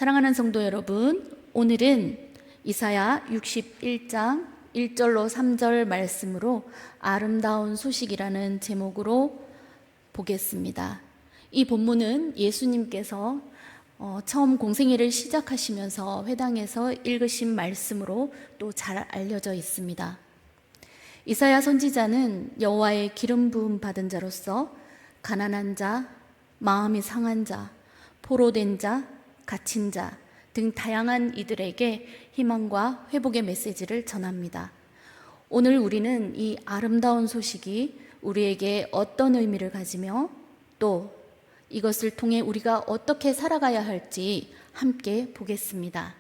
사랑하는 성도 여러분, 오늘은 이사야 61장 1절로 3절 말씀으로 아름다운 소식이라는 제목으로 보겠습니다. 이 본문은 예수님께서 처음 공생애를 시작하시면서 회당에서 읽으신 말씀으로 또 잘 알려져 있습니다. 이사야 선지자는 여호와의 기름 부음 받은 자로서 가난한 자, 마음이 상한 자, 포로된 자, 갇힌 자 등 다양한 이들에게 희망과 회복의 메시지를 전합니다. 오늘 우리는 이 아름다운 소식이 우리에게 어떤 의미를 가지며 또 이것을 통해 우리가 어떻게 살아가야 할지 함께 보겠습니다.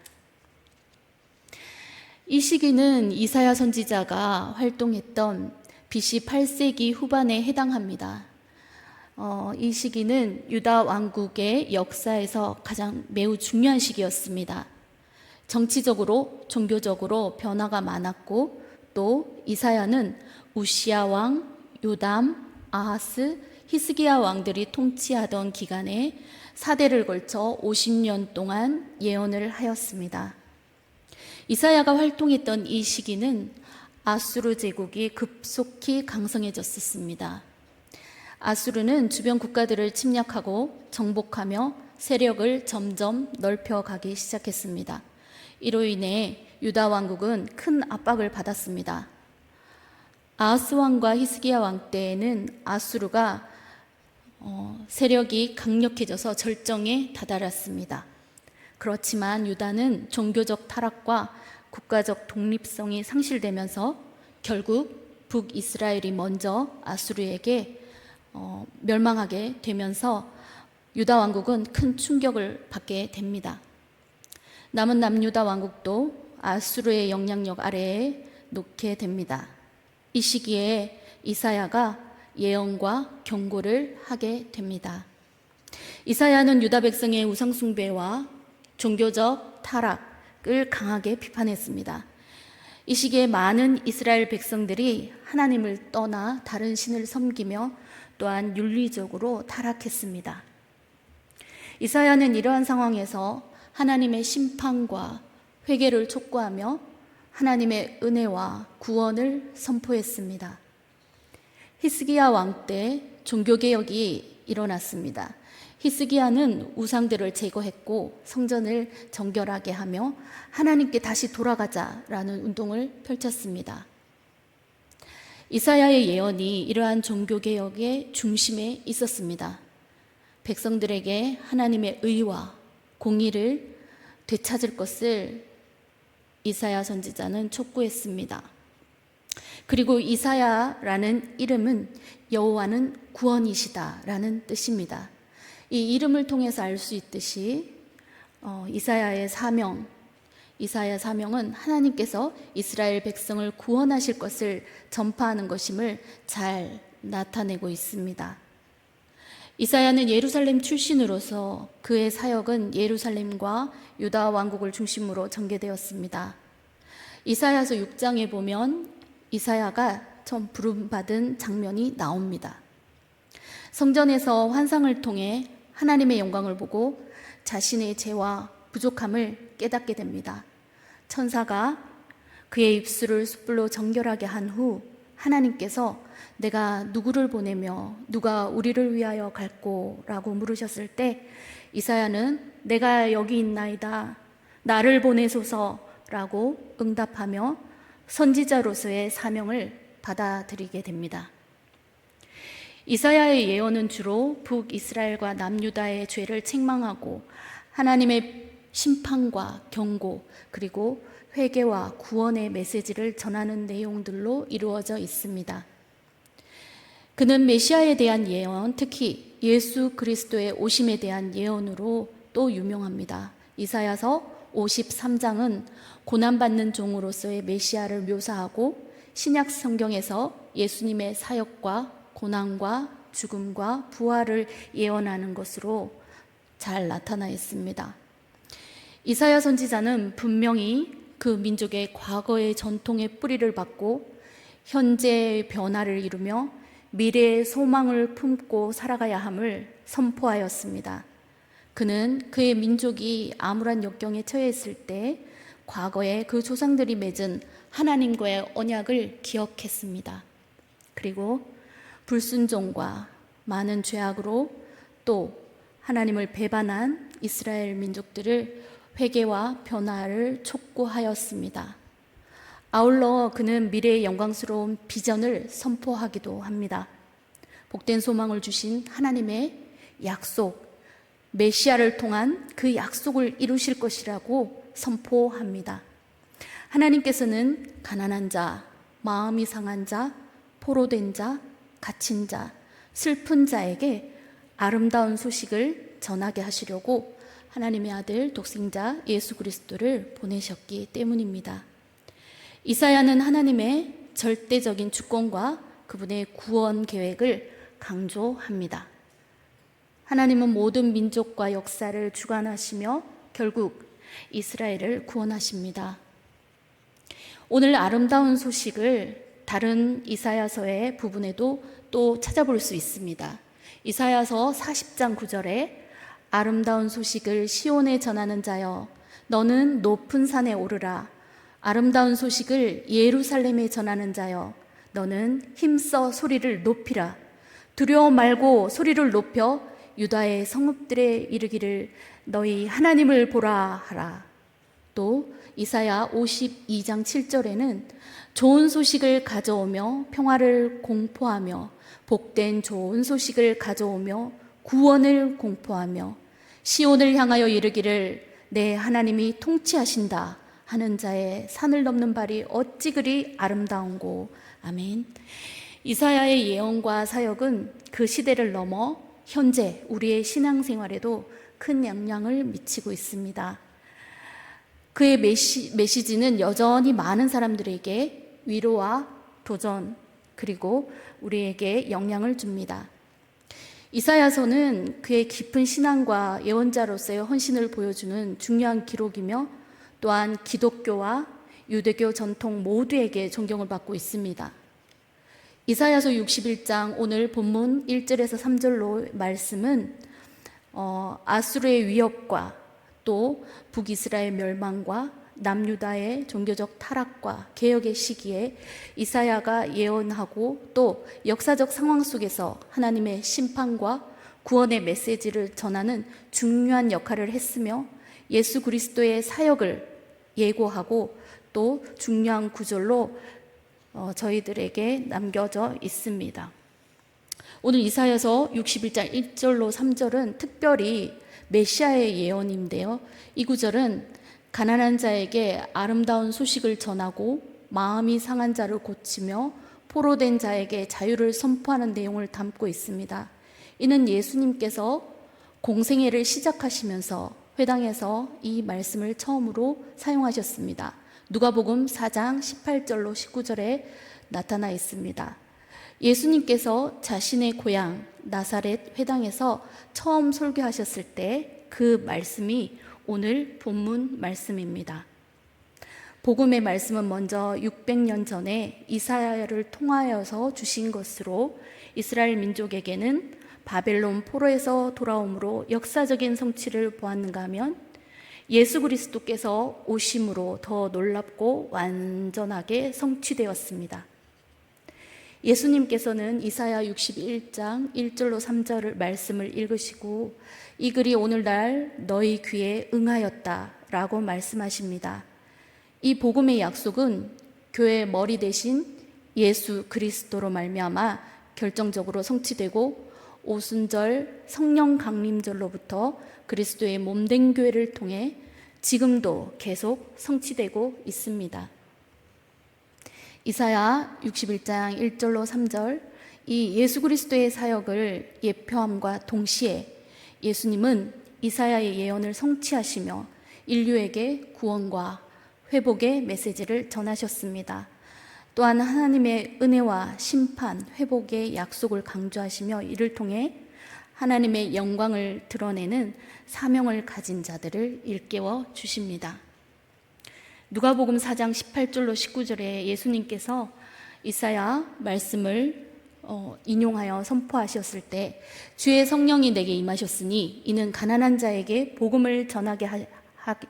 이 시기는 이사야 선지자가 활동했던 BC 8세기 후반에 해당합니다. 이 시기는 유다 왕국의 역사에서 가장 매우 중요한 시기였습니다. 정치적으로, 종교적으로 변화가 많았고 또 이사야는 우시야 왕, 요담, 아하스, 히스기야 왕들이 통치하던 기간에 4대를 걸쳐 50년 동안 예언을 하였습니다. 이사야가 활동했던 이 시기는 아수르 제국이 급속히 강성해졌습니다. 아수르는 주변 국가들을 침략하고 정복하며 세력을 점점 넓혀가기 시작했습니다. 이로 인해 유다 왕국은 큰 압박을 받았습니다. 아하스 왕과 히스기야 왕 때에는 아수르가 세력이 강력해져서 절정에 다다랐습니다. 그렇지만 유다는 종교적 타락과 국가적 독립성이 상실되면서 결국 북이스라엘이 먼저 아수르에게 멸망하게 되면서 유다 왕국은 큰 충격을 받게 됩니다. 남은 남유다 왕국도 아수르의 영향력 아래에 놓게 됩니다. 이 시기에 이사야가 예언과 경고를 하게 됩니다. 이사야는 유다 백성의 우상 숭배와 종교적 타락을 강하게 비판했습니다. 이 시기에 많은 이스라엘 백성들이 하나님을 떠나 다른 신을 섬기며 또한 윤리적으로 타락했습니다. 이사야는 이러한 상황에서 하나님의 심판과 회개를 촉구하며 하나님의 은혜와 구원을 선포했습니다. 히스기야 왕 때 종교개혁이 일어났습니다. 히스기야는 우상들을 제거했고 성전을 정결하게 하며 하나님께 다시 돌아가자라는 운동을 펼쳤습니다. 이사야의 예언이 이러한 종교개혁의 중심에 있었습니다. 백성들에게 하나님의 의와 공의를 되찾을 것을 이사야 선지자는 촉구했습니다. 그리고 이사야라는 이름은 여호와는 구원이시다라는 뜻입니다. 이 이름을 통해서 알 수 있듯이 이사야의 사명은 하나님께서 이스라엘 백성을 구원하실 것을 전파하는 것임을 잘 나타내고 있습니다. 이사야는 예루살렘 출신으로서 그의 사역은 예루살렘과 유다 왕국을 중심으로 전개되었습니다. 이사야서 6장에 보면 이사야가 처음 부름받은 장면이 나옵니다. 성전에서 환상을 통해 하나님의 영광을 보고 자신의 죄와 부족함을 깨닫게 됩니다. 천사가 그의 입술을 숯불로 정결하게 한 후 하나님께서 내가 누구를 보내며 누가 우리를 위하여 갈꼬? 라고 물으셨을 때 이사야는 내가 여기 있나이다. 나를 보내소서 라고 응답하며 선지자로서의 사명을 받아들이게 됩니다. 이사야의 예언은 주로 북이스라엘과 남유다의 죄를 책망하고 하나님의 심판과 경고 그리고 회개와 구원의 메시지를 전하는 내용들로 이루어져 있습니다. 그는 메시아에 대한 예언, 특히 예수 그리스도의 오심에 대한 예언으로 또 유명합니다. 이사야서 53장은 고난받는 종으로서의 메시아를 묘사하고 신약 성경에서 예수님의 사역과 고난과 죽음과 부활을 예언하는 것으로 잘 나타나 있습니다. 이사야 선지자는 분명히 그 민족의 과거의 전통의 뿌리를 받고 현재의 변화를 이루며 미래의 소망을 품고 살아가야 함을 선포하였습니다. 그는 그의 민족이 암울한 역경에 처해 있을 때 과거에 그 조상들이 맺은 하나님과의 언약을 기억했습니다. 그리고 불순종과 많은 죄악으로 또 하나님을 배반한 이스라엘 민족들을 회개와 변화를 촉구하였습니다. 아울러 그는 미래의 영광스러운 비전을 선포하기도 합니다. 복된 소망을 주신 하나님의 약속, 메시아를 통한 그 약속을 이루실 것이라고 선포합니다. 하나님께서는 가난한 자, 마음이 상한 자, 포로된 자, 갇힌 자, 슬픈 자에게 아름다운 소식을 전하게 하시려고 하나님의 아들 독생자 예수 그리스도를 보내셨기 때문입니다. 이사야는 하나님의 절대적인 주권과 그분의 구원 계획을 강조합니다. 하나님은 모든 민족과 역사를 주관하시며 결국 이스라엘을 구원하십니다. 오늘 아름다운 소식을 다른 이사야서의 부분에도 또 찾아볼 수 있습니다. 이사야서 40장 9절에 아름다운 소식을 시온에 전하는 자여 너는 높은 산에 오르라. 아름다운 소식을 예루살렘에 전하는 자여 너는 힘써 소리를 높이라. 두려워 말고 소리를 높여 유다의 성읍들에 이르기를 너희 하나님을 보라 하라. 또 이사야 52장 7절에는 좋은 소식을 가져오며 평화를 공포하며 복된 좋은 소식을 가져오며 구원을 공포하며 시온을 향하여 이르기를 내 하나님이 통치하신다 하는 자의 산을 넘는 발이 어찌 그리 아름다운고. 아멘. 이사야의 예언과 사역은 그 시대를 넘어 현재 우리의 신앙생활에도 큰 영향을 미치고 있습니다. 그의 메시지는 여전히 많은 사람들에게 위로와 도전 그리고 우리에게 영향을 줍니다. 이사야서는 그의 깊은 신앙과 예언자로서의 헌신을 보여주는 중요한 기록이며 또한 기독교와 유대교 전통 모두에게 존경을 받고 있습니다. 이사야서 61장 오늘 본문 1절에서 3절로 말씀은 아수르의 위협과 또 북이스라엘 멸망과 남유다의 종교적 타락과 개혁의 시기에 이사야가 예언하고 또 역사적 상황 속에서 하나님의 심판과 구원의 메시지를 전하는 중요한 역할을 했으며 예수 그리스도의 사역을 예고하고 또 중요한 구절로 저희들에게 남겨져 있습니다. 오늘 이사야서 61장 1절로 3절은 특별히 메시아의 예언인데요. 이 구절은 가난한 자에게 아름다운 소식을 전하고 마음이 상한 자를 고치며 포로된 자에게 자유를 선포하는 내용을 담고 있습니다. 이는 예수님께서 공생애를 시작하시면서 회당에서 이 말씀을 처음으로 사용하셨습니다. 누가복음 4장 18절로 19절에 나타나 있습니다. 예수님께서 자신의 고향 나사렛 회당에서 처음 설교하셨을 때 그 말씀이 오늘 본문 말씀입니다. 복음의 말씀은 먼저 600년 전에 이사야를 통하여서 주신 것으로 이스라엘 민족에게는 바벨론 포로에서 돌아옴으로 역사적인 성취를 보았는가 하면 예수 그리스도께서 오심으로 더 놀랍고 완전하게 성취되었습니다. 예수님께서는 이사야 61장 1절로 3절을 말씀을 읽으시고 이 글이 오늘날 너희 귀에 응하였다 라고 말씀하십니다. 이 복음의 약속은 교회의 머리 대신 예수 그리스도로 말미암아 결정적으로 성취되고 오순절 성령 강림절로부터 그리스도의 몸된 교회를 통해 지금도 계속 성취되고 있습니다. 이사야 61장 1절로 3절 이 예수 그리스도의 사역을 예표함과 동시에 예수님은 이사야의 예언을 성취하시며 인류에게 구원과 회복의 메시지를 전하셨습니다. 또한 하나님의 은혜와 심판, 회복의 약속을 강조하시며 이를 통해 하나님의 영광을 드러내는 사명을 가진 자들을 일깨워 주십니다. 누가복음 4장 18절로 19절에 예수님께서 이사야 말씀을 인용하여 선포하셨을 때 주의 성령이 내게 임하셨으니 이는 가난한 자에게 복음을 전하게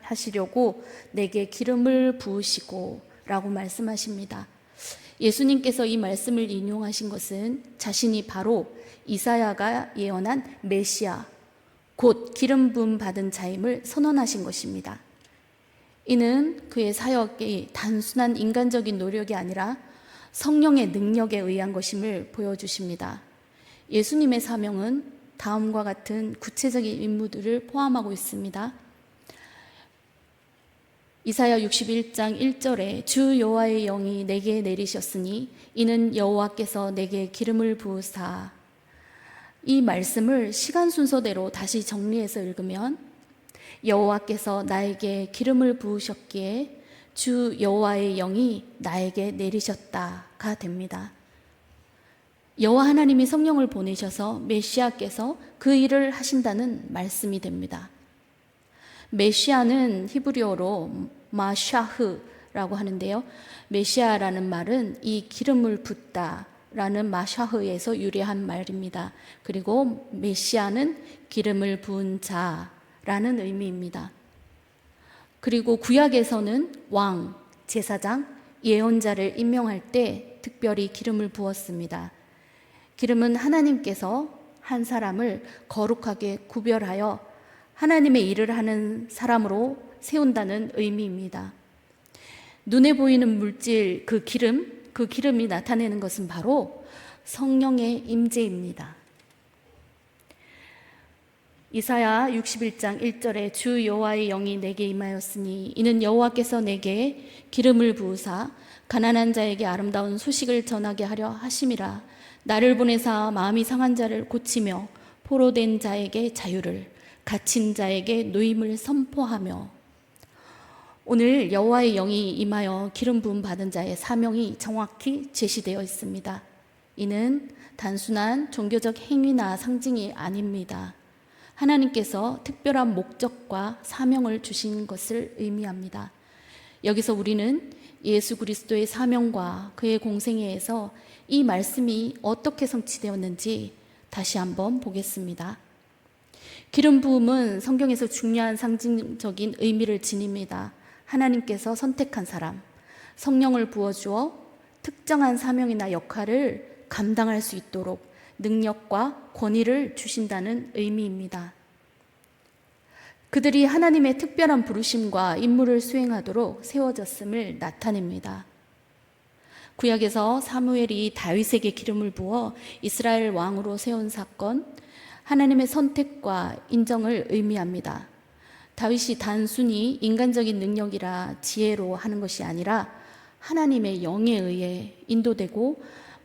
하시려고 내게 기름을 부으시고 라고 말씀하십니다. 예수님께서 이 말씀을 인용하신 것은 자신이 바로 이사야가 예언한 메시아, 곧 기름 부음 받은 자임을 선언하신 것입니다. 이는 그의 사역이 단순한 인간적인 노력이 아니라 성령의 능력에 의한 것임을 보여주십니다. 예수님의 사명은 다음과 같은 구체적인 임무들을 포함하고 있습니다. 이사야 61장 1절에 주 여호와의 영이 내게 내리셨으니 이는 여호와께서 내게 기름을 부으사. 이 말씀을 시간 순서대로 다시 정리해서 읽으면 여호와께서 나에게 기름을 부으셨기에 주 여호와의 영이 나에게 내리셨다가 됩니다. 여호와 하나님이 성령을 보내셔서 메시아께서 그 일을 하신다는 말씀이 됩니다. 메시아는 히브리어로 마샤흐라고 하는데요. 메시아라는 말은 이 기름을 붓다라는 마샤흐에서 유래한 말입니다. 그리고 메시아는 기름을 부은 자라는 의미입니다. 그리고 구약에서는 왕, 제사장, 예언자를 임명할 때 특별히 기름을 부었습니다. 기름은 하나님께서 한 사람을 거룩하게 구별하여 하나님의 일을 하는 사람으로 세운다는 의미입니다. 눈에 보이는 물질, 그 기름이 나타내는 것은 바로 성령의 임재입니다. 이사야 61장 1절에 주 여호와의 영이 내게 임하였으니 이는 여호와께서 내게 기름을 부으사 가난한 자에게 아름다운 소식을 전하게 하려 하심이라. 나를 보내사 마음이 상한 자를 고치며 포로된 자에게 자유를, 갇힌 자에게 노임을 선포하며. 오늘 여호와의 영이 임하여 기름 부음 받은 자의 사명이 정확히 제시되어 있습니다. 이는 단순한 종교적 행위나 상징이 아닙니다. 하나님께서 특별한 목적과 사명을 주신 것을 의미합니다. 여기서 우리는 예수 그리스도의 사명과 그의 공생애에서 이 말씀이 어떻게 성취되었는지 다시 한번 보겠습니다. 기름 부음은 성경에서 중요한 상징적인 의미를 지닙니다. 하나님께서 선택한 사람, 성령을 부어주어 특정한 사명이나 역할을 감당할 수 있도록 능력과 권위를 주신다는 의미입니다. 그들이 하나님의 특별한 부르심과 임무를 수행하도록 세워졌음을 나타냅니다. 구약에서 사무엘이 다윗에게 기름을 부어 이스라엘 왕으로 세운 사건, 하나님의 선택과 인정을 의미합니다. 다윗이 단순히 인간적인 능력이라 지혜로 하는 것이 아니라 하나님의 영에 의해 인도되고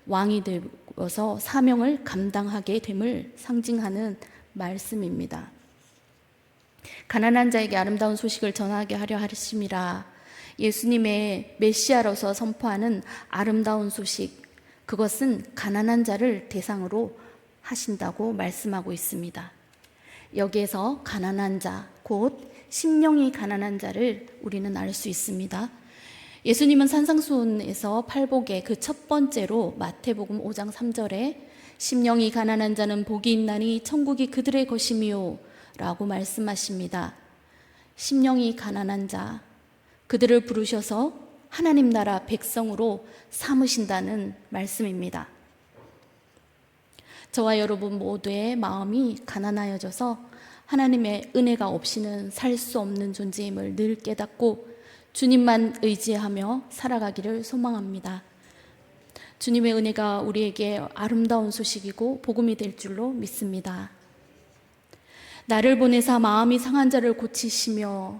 왕이 되어서 사명을 감당하게 됨을 상징하는 말씀입니다. 가난한 자에게 아름다운 소식을 전하게 하려 하심이라. 예수님의 메시아로서 선포하는 아름다운 소식, 그것은 가난한 자를 대상으로 하신다고 말씀하고 있습니다. 여기에서 가난한 자, 곧 심령이 가난한 자를 우리는 알 수 있습니다. 예수님은 산상수훈에서 팔복의 그 첫 번째로 마태복음 5장 3절에 심령이 가난한 자는 복이 있나니 천국이 그들의 것이미요 라고 말씀하십니다. 심령이 가난한 자, 그들을 부르셔서 하나님 나라 백성으로 삼으신다는 말씀입니다. 저와 여러분 모두의 마음이 가난하여져서 하나님의 은혜가 없이는 살 수 없는 존재임을 늘 깨닫고 주님만 의지하며 살아가기를 소망합니다. 주님의 은혜가 우리에게 아름다운 소식이고 복음이 될 줄로 믿습니다. 나를 보내사 마음이 상한 자를 고치시며.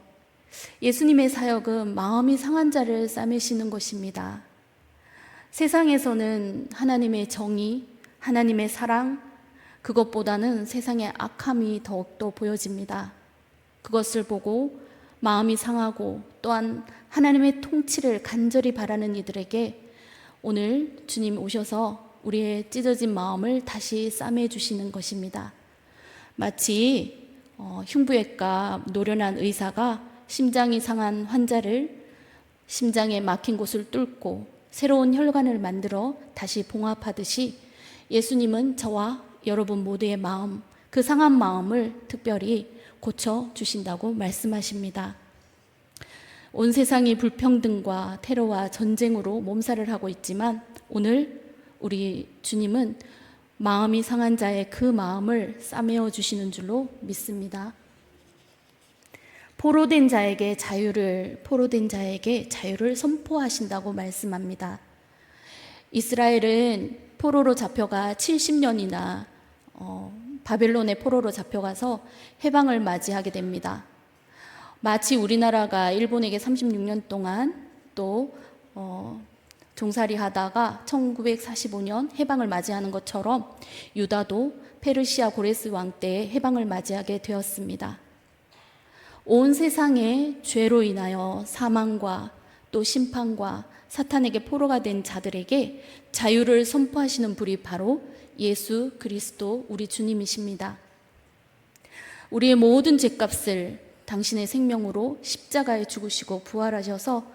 예수님의 사역은 마음이 상한 자를 싸매시는 것입니다. 세상에서는 하나님의 정의, 하나님의 사랑, 그것보다는 세상의 악함이 더욱더 보여집니다. 그것을 보고 마음이 상하고 또한 하나님의 통치를 간절히 바라는 이들에게 오늘 주님 오셔서 우리의 찢어진 마음을 다시 싸매주시는 것입니다. 마치 흉부외과 노련한 의사가 심장이 상한 환자를 심장에 막힌 곳을 뚫고 새로운 혈관을 만들어 다시 봉합하듯이 예수님은 저와 여러분 모두의 마음, 그 상한 마음을 특별히 고쳐주신다고 말씀하십니다. 온 세상이 불평등과 테러와 전쟁으로 몸살을 하고 있지만 오늘 우리 주님은 마음이 상한 자의 그 마음을 싸매어 주시는 줄로 믿습니다. 포로된 자에게 자유를 선포하신다고 말씀합니다. 이스라엘은 포로로 잡혀가 70년이나 바벨론의 포로로 잡혀가서 해방을 맞이하게 됩니다. 마치 우리나라가 일본에게 36년 동안 또 종살이 하다가 1945년 해방을 맞이하는 것처럼 유다도 페르시아 고레스 왕 때 해방을 맞이하게 되었습니다. 온 세상의 죄로 인하여 사망과 또 심판과 사탄에게 포로가 된 자들에게 자유를 선포하시는 분이 바로 예수 그리스도 우리 주님이십니다. 우리의 모든 죄값을 당신의 생명으로 십자가에 죽으시고 부활하셔서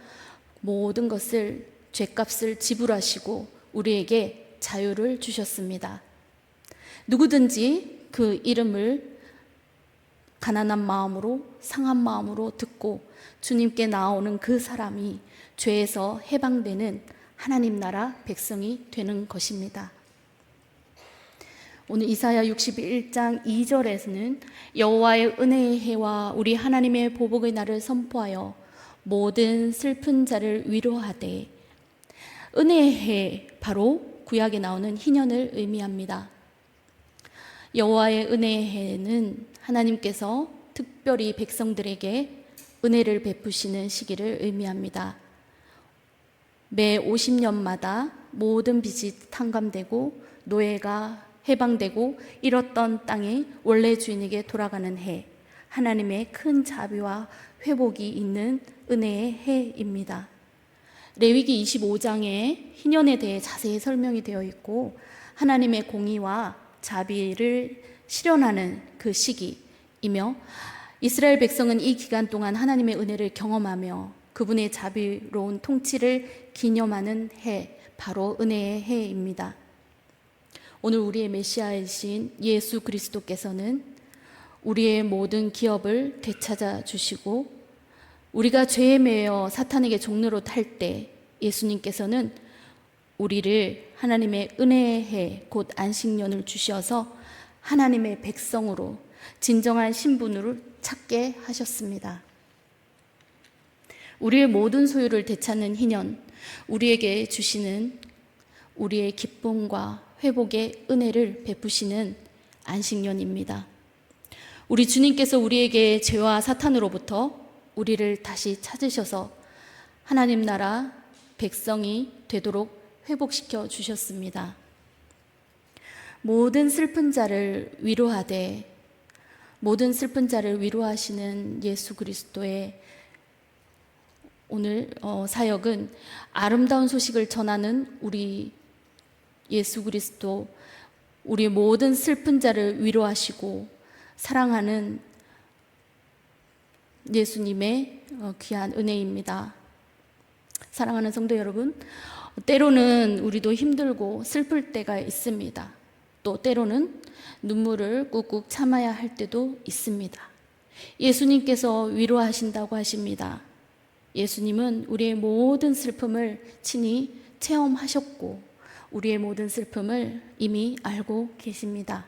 모든 것을 죄값을 지불하시고 우리에게 자유를 주셨습니다. 누구든지 그 이름을 가난한 마음으로 상한 마음으로 듣고 주님께 나오는 그 사람이 죄에서 해방되는 하나님 나라 백성이 되는 것입니다. 오늘 이사야 61장 2절에서는 여호와의 은혜의 해와 우리 하나님의 보복의 날을 선포하여 모든 슬픈 자를 위로하되, 은혜의 해 바로 구약에 나오는 희년을 의미합니다. 여호와의 은혜의 해는 하나님께서 특별히 백성들에게 은혜를 베푸시는 시기를 의미합니다. 매 50년마다 모든 빚이 탕감되고 노예가 해방되고 잃었던 땅이 원래 주인에게 돌아가는 해, 하나님의 큰 자비와 회복이 있는 은혜의 해입니다. 레위기 25장에 희년에 대해 자세히 설명이 되어 있고 하나님의 공의와 자비를 실현하는 그 시기이며 이스라엘 백성은 이 기간 동안 하나님의 은혜를 경험하며 그분의 자비로운 통치를 기념하는 해, 바로 은혜의 해입니다. 오늘 우리의 메시아이신 예수 그리스도께서는 우리의 모든 기업을 되찾아 주시고 우리가 죄에 매여 사탄에게 종로로 탈 때 예수님께서는 우리를 하나님의 은혜의 해, 곧 안식년을 주셔서 하나님의 백성으로 진정한 신분으로 찾게 하셨습니다. 우리의 모든 소유를 되찾는 희년, 우리에게 주시는 우리의 기쁨과 회복의 은혜를 베푸시는 안식년입니다. 우리 주님께서 우리에게 죄와 사탄으로부터 우리를 다시 찾으셔서 하나님 나라 백성이 되도록 회복시켜 주셨습니다. 모든 슬픈 자를 위로하되, 모든 슬픈 자를 위로하시는 예수 그리스도의 오늘 사역은 아름다운 소식을 전하는 우리 예수 그리스도, 우리 모든 슬픈 자를 위로하시고 사랑하는 예수님의 귀한 은혜입니다. 사랑하는 성도 여러분, 때로는 우리도 힘들고 슬플 때가 있습니다. 또 때로는 눈물을 꾹꾹 참아야 할 때도 있습니다. 예수님께서 위로하신다고 하십니다. 예수님은 우리의 모든 슬픔을 친히 체험하셨고 우리의 모든 슬픔을 이미 알고 계십니다.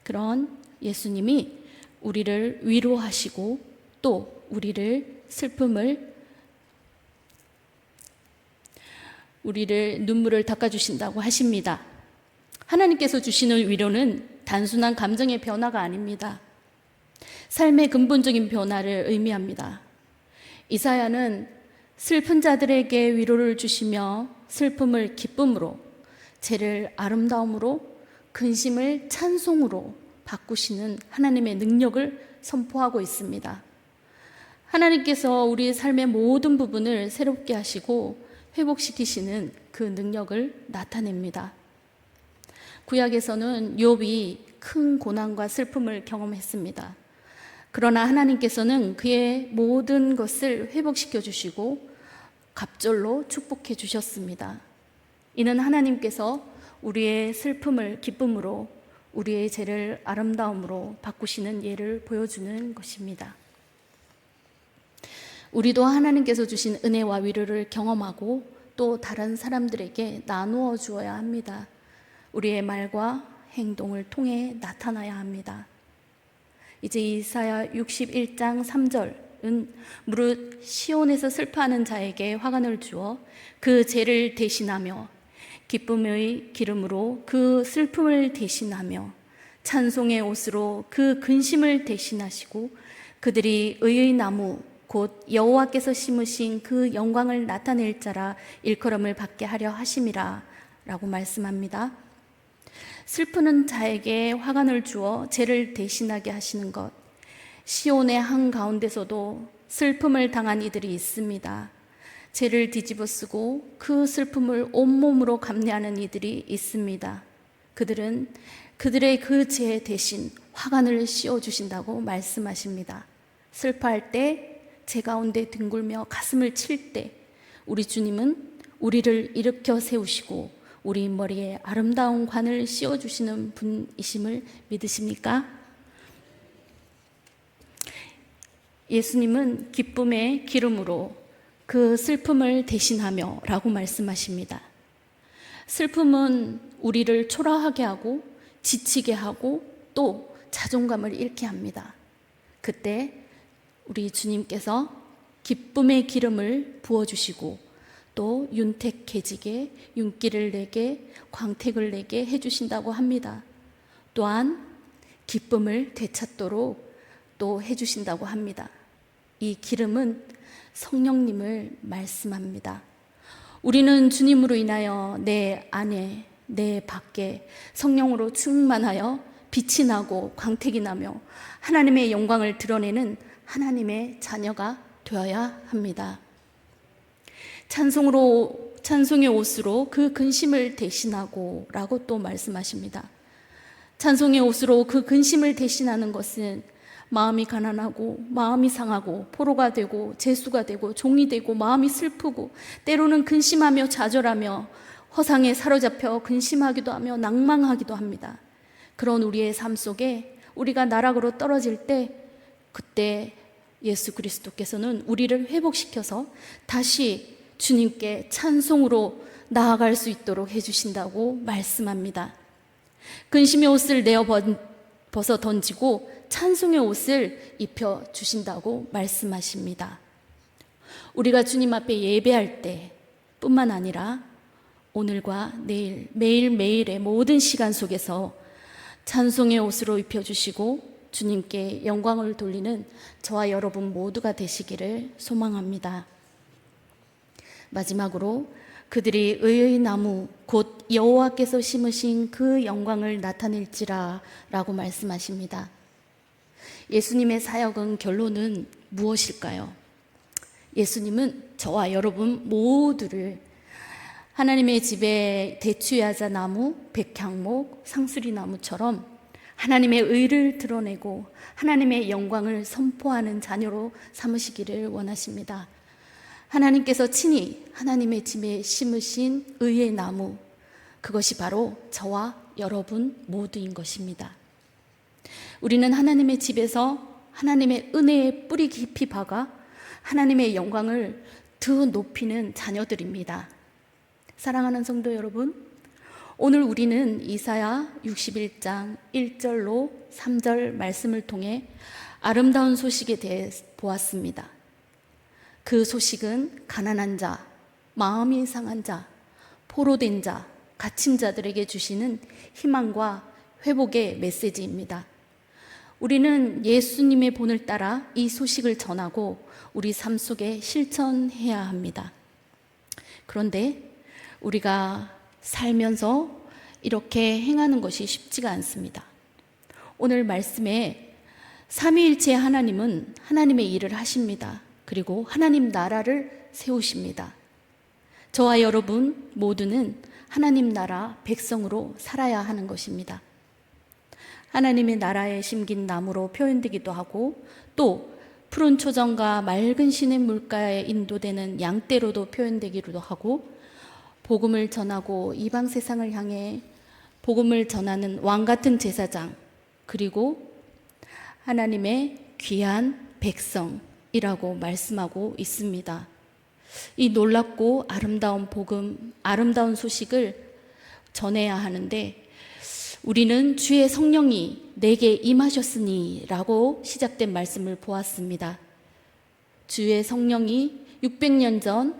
그런 예수님이 우리를 위로하시고 또 우리를 눈물을 닦아주신다고 하십니다. 하나님께서 주시는 위로는 단순한 감정의 변화가 아닙니다. 삶의 근본적인 변화를 의미합니다. 이사야는 슬픈 자들에게 위로를 주시며 슬픔을 기쁨으로, 죄를 아름다움으로, 근심을 찬송으로 바꾸시는 하나님의 능력을 선포하고 있습니다. 하나님께서 우리의 삶의 모든 부분을 새롭게 하시고 회복시키시는 그 능력을 나타냅니다. 구약에서는 욥이 큰 고난과 슬픔을 경험했습니다. 그러나 하나님께서는 그의 모든 것을 회복시켜 주시고 갑절로 축복해 주셨습니다. 이는 하나님께서 우리의 슬픔을 기쁨으로, 우리의 죄를 아름다움으로 바꾸시는 예를 보여주는 것입니다. 우리도 하나님께서 주신 은혜와 위로를 경험하고 또 다른 사람들에게 나누어 주어야 합니다. 우리의 말과 행동을 통해 나타나야 합니다. 이제 이사야 61장 3절은 무릇 시온에서 슬퍼하는 자에게 화관을 주어 그 죄를 대신하며 기쁨의 기름으로 그 슬픔을 대신하며 찬송의 옷으로 그 근심을 대신하시고 그들이 의의 나무 곧 여호와께서 심으신 그 영광을 나타낼 자라 일컬음을 받게 하려 하심이라 라고 말씀합니다. 슬프는 자에게 화관을 주어 죄를 대신하게 하시는 것, 시온의 한가운데서도 슬픔을 당한 이들이 있습니다. 죄를 뒤집어 쓰고 그 슬픔을 온몸으로 감내하는 이들이 있습니다. 그들은 그들의 그 죄 대신 화관을 씌워주신다고 말씀하십니다. 슬퍼할 때, 제 가운데 뒹굴며 가슴을 칠 때 우리 주님은 우리를 일으켜 세우시고 우리 머리에 아름다운 관을 씌워주시는 분이심을 믿으십니까? 예수님은 기쁨의 기름으로 그 슬픔을 대신하며 라고 말씀하십니다. 슬픔은 우리를 초라하게 하고 지치게 하고 또 자존감을 잃게 합니다. 그때 우리 주님께서 기쁨의 기름을 부어주시고 또 윤택해지게 윤기를 내게 광택을 내게 해주신다고 합니다. 또한 기쁨을 되찾도록 또 해주신다고 합니다. 이 기름은 성령님을 말씀합니다. 우리는 주님으로 인하여 내 안에 내 밖에 성령으로 충만하여 빛이 나고 광택이 나며 하나님의 영광을 드러내는 하나님의 자녀가 되어야 합니다. 찬송의 옷으로 그 근심을 대신하고 라고 또 말씀하십니다. 찬송의 옷으로 그 근심을 대신하는 것은 마음이 가난하고 마음이 상하고 포로가 되고 재수가 되고 종이 되고 마음이 슬프고 때로는 근심하며 좌절하며 허상에 사로잡혀 근심하기도 하며 낭망하기도 합니다. 그런 우리의 삶 속에 우리가 나락으로 떨어질 때 그때 예수 그리스도께서는 우리를 회복시켜서 다시 주님께 찬송으로 나아갈 수 있도록 해주신다고 말씀합니다. 근심의 옷을 벗어 던지고 찬송의 옷을 입혀 주신다고 말씀하십니다. 우리가 주님 앞에 예배할 때 뿐만 아니라 오늘과 내일 매일매일의 모든 시간 속에서 찬송의 옷으로 입혀주시고 주님께 영광을 돌리는 저와 여러분 모두가 되시기를 소망합니다. 마지막으로 그들이 의의 나무 곧 여호와께서 심으신 그 영광을 나타낼지라 라고 말씀하십니다. 예수님의 사역은 결론은 무엇일까요? 예수님은 저와 여러분 모두를 하나님의 집에 대추야자 나무, 백향목, 상수리 나무처럼 하나님의 의를 드러내고 하나님의 영광을 선포하는 자녀로 삼으시기를 원하십니다. 하나님께서 친히 하나님의 집에 심으신 의의 나무, 그것이 바로 저와 여러분 모두인 것입니다. 우리는 하나님의 집에서 하나님의 은혜의 뿌리 깊이 박아 하나님의 영광을 더 높이는 자녀들입니다. 사랑하는 성도 여러분, 오늘 우리는 이사야 61장 1절로 3절 말씀을 통해 아름다운 소식에 대해 보았습니다. 그 소식은 가난한 자, 마음이 상한 자, 포로된 자, 갇힌 자들에게 주시는 희망과 회복의 메시지입니다. 우리는 예수님의 본을 따라 이 소식을 전하고 우리 삶 속에 실천해야 합니다. 그런데 우리가 살면서 이렇게 행하는 것이 쉽지가 않습니다. 오늘 말씀에 삼위일체 하나님은 하나님의 일을 하십니다. 그리고 하나님 나라를 세우십니다. 저와 여러분 모두는 하나님 나라 백성으로 살아야 하는 것입니다. 하나님의 나라에 심긴 나무로 표현되기도 하고 또 푸른 초정과 맑은 시냇 물가에 인도되는 양떼로도 표현되기도 하고 복음을 전하고 이방 세상을 향해 복음을 전하는 왕 같은 제사장, 그리고 하나님의 귀한 백성이라고 말씀하고 있습니다. 이 놀랍고 아름다운 복음, 아름다운 소식을 전해야 하는데, 우리는 주의 성령이 내게 임하셨으니 라고 시작된 말씀을 보았습니다. 주의 성령이 600년 전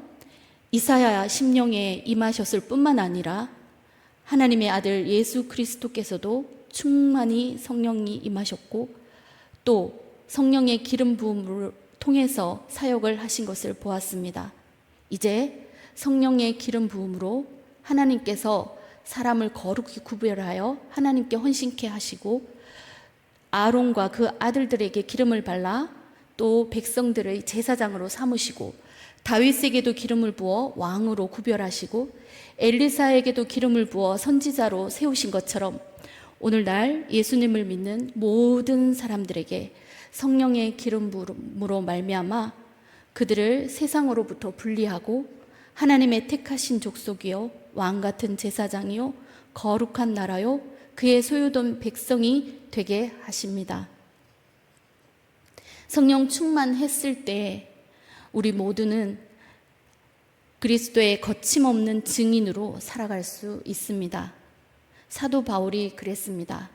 이사야 심령에 임하셨을 뿐만 아니라 하나님의 아들 예수 그리스도께서도 충만히 성령이 임하셨고, 또 성령의 기름 부음을 통해서 사역을 하신 것을 보았습니다. 이제 성령의 기름 부음으로 하나님께서 사람을 거룩히 구별하여 하나님께 헌신케 하시고, 아론과 그 아들들에게 기름을 발라 또 백성들의 제사장으로 삼으시고, 다윗에게도 기름을 부어 왕으로 구별하시고, 엘리사에게도 기름을 부어 선지자로 세우신 것처럼 오늘날 예수님을 믿는 모든 사람들에게 성령의 기름 부음으로 말미암아 그들을 세상으로부터 분리하고 하나님의 택하신 족속이요 왕 같은 제사장이요 거룩한 나라요 그의 소유된 백성이 되게 하십니다. 성령 충만했을 때 우리 모두는 그리스도의 거침없는 증인으로 살아갈 수 있습니다. 사도 바울이 그랬습니다.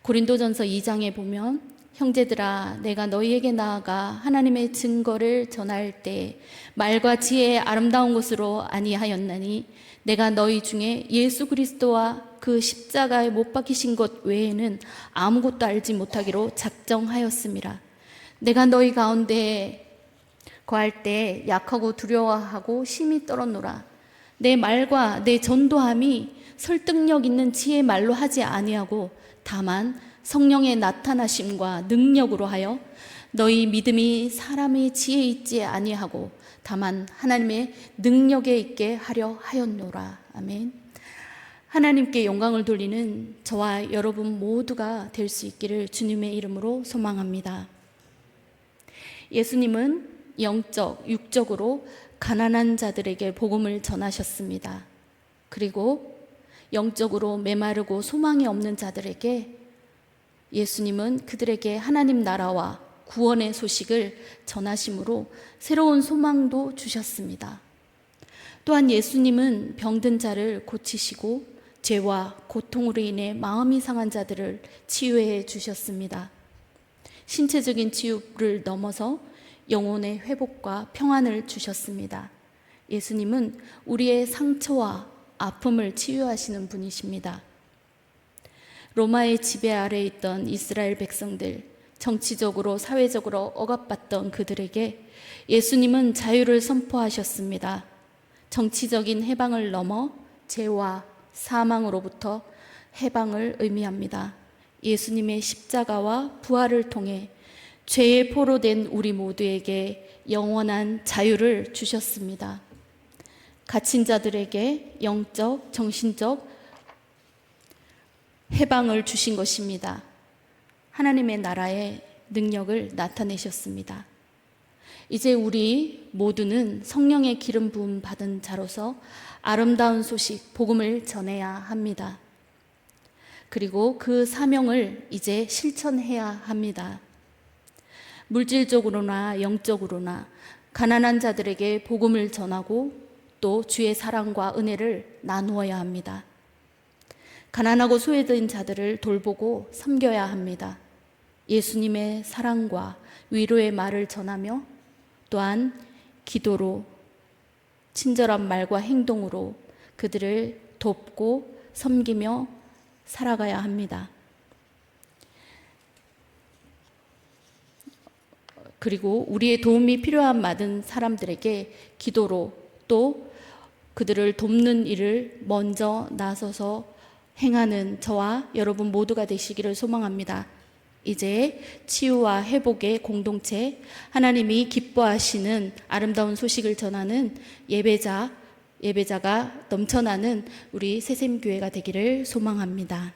고린도전서 2장에 보면, 형제들아 내가 너희에게 나아가 하나님의 증거를 전할 때 말과 지혜의 아름다운 것으로 아니하였나니 내가 너희 중에 예수 그리스도와 그 십자가에 못 박히신 것 외에는 아무것도 알지 못하기로 작정하였음이라. 내가 너희 가운데 거할 때 약하고 두려워하고 심히 떨었노라. 내 말과 내 전도함이 설득력 있는 지혜의 말로 하지 아니하고 다만 성령의 나타나심과 능력으로 하여 너희 믿음이 사람의 지혜에 있지 아니하고 다만 하나님의 능력에 있게 하려 하였노라. 아멘. 하나님께 영광을 돌리는 저와 여러분 모두가 될 수 있기를 주님의 이름으로 소망합니다. 예수님은 영적, 육적으로 가난한 자들에게 복음을 전하셨습니다. 그리고 영적으로 메마르고 소망이 없는 자들에게 예수님은 그들에게 하나님 나라와 구원의 소식을 전하심으로 새로운 소망도 주셨습니다. 또한 예수님은 병든 자를 고치시고 죄와 고통으로 인해 마음이 상한 자들을 치유해 주셨습니다. 신체적인 치유를 넘어서 영혼의 회복과 평안을 주셨습니다. 예수님은 우리의 상처와 아픔을 치유하시는 분이십니다. 로마의 지배 아래에 있던 이스라엘 백성들, 정치적으로 사회적으로 억압받던 그들에게 예수님은 자유를 선포하셨습니다. 정치적인 해방을 넘어 죄와 사망으로부터 해방을 의미합니다. 예수님의 십자가와 부활을 통해 죄의 포로된 우리 모두에게 영원한 자유를 주셨습니다. 갇힌 자들에게 영적, 정신적 해방을 주신 것입니다. 하나님의 나라의 능력을 나타내셨습니다. 이제 우리 모두는 성령의 기름 부음 받은 자로서 아름다운 소식, 복음을 전해야 합니다. 그리고 그 사명을 이제 실천해야 합니다. 물질적으로나 영적으로나 가난한 자들에게 복음을 전하고 또 주의 사랑과 은혜를 나누어야 합니다. 가난하고 소외된 자들을 돌보고 섬겨야 합니다. 예수님의 사랑과 위로의 말을 전하며 또한 기도로 친절한 말과 행동으로 그들을 돕고 섬기며 살아가야 합니다. 그리고 우리의 도움이 필요한 많은 사람들에게 기도로 또 그들을 돕는 일을 먼저 나서서 행하는 저와 여러분 모두가 되시기를 소망합니다. 이제 치유와 회복의 공동체, 하나님이 기뻐하시는 아름다운 소식을 전하는 예배자가 넘쳐나는 우리 새샘교회가 되기를 소망합니다.